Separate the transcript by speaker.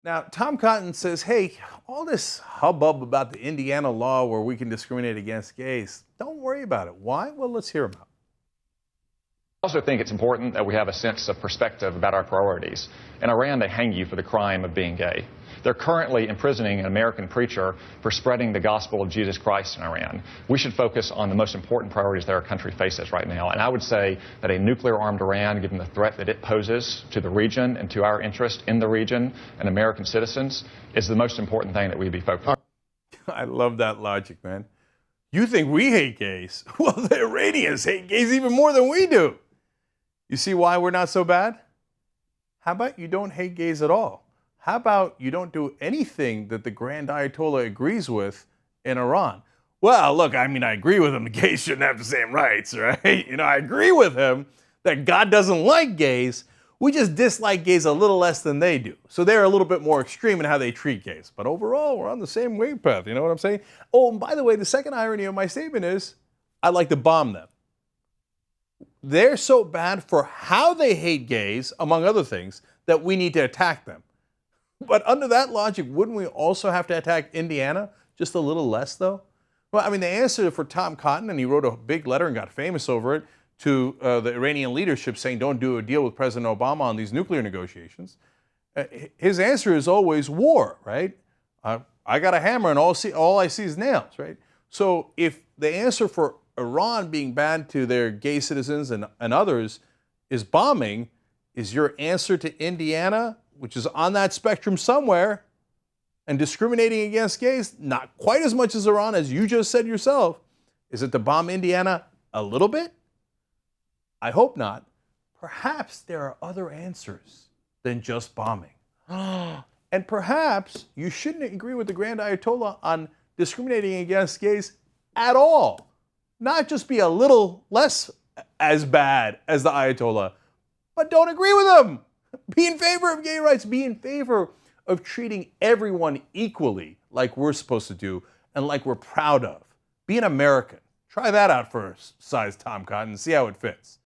Speaker 1: Now, Tom Cotton says, hey, all this hubbub about the Indiana law where we can discriminate against gays, don't worry about it. Why? Well, let's hear him out.
Speaker 2: I also think it's important that we have a sense of perspective about our priorities. In Iran, they hang you for the crime of being gay. They're currently imprisoning an American preacher for spreading the gospel of Jesus Christ in Iran. We should focus on the most important priorities that our country faces right now. And I would say that a nuclear-armed Iran, given the threat that it poses to the region and to our interest in the region and American citizens, is the most important thing that we be focused on.
Speaker 1: I love that logic, man. You think we hate gays? Well, the Iranians hate gays even more than we do. You see why we're not so bad? How about you don't hate gays at all? How about you don't do anything that the Grand Ayatollah agrees with in Iran? Well, look, I mean, I agree with him. The gays shouldn't have the same rights, right? I agree with him that God doesn't like gays. We just dislike gays a little less than they do. So they're a little bit more extreme in how they treat gays. But overall, we're on the same wave path. You know what I'm saying? Oh, and by the way, the second irony of my statement is I'd like to bomb them. They're so bad for how they hate gays, among other things, that we need to attack them. But under that logic, wouldn't we also have to attack Indiana? Just a little less, though? Well, I mean, the answer for Tom Cotton, and he wrote a big letter and got famous over it, to the Iranian leadership saying don't do a deal with President Obama on these nuclear negotiations. His answer is always war, right? I got a hammer and all I see is nails, right? So if the answer for Iran being bad to their gay citizens and others is bombing, is your answer to Indiana, which is on that spectrum somewhere, and discriminating against gays, not quite as much as Iran, as you just said yourself, is it to bomb Indiana a little bit? I hope not. Perhaps there are other answers than just bombing. And perhaps you shouldn't agree with the Grand Ayatollah on discriminating against gays at all. Not just be a little less as bad as the Ayatollah, but don't agree with him. Be in favor of gay rights. Be in favor of treating everyone equally like we're supposed to do and like we're proud of. Be an American. Try that out for size Tom Cotton and see how it fits.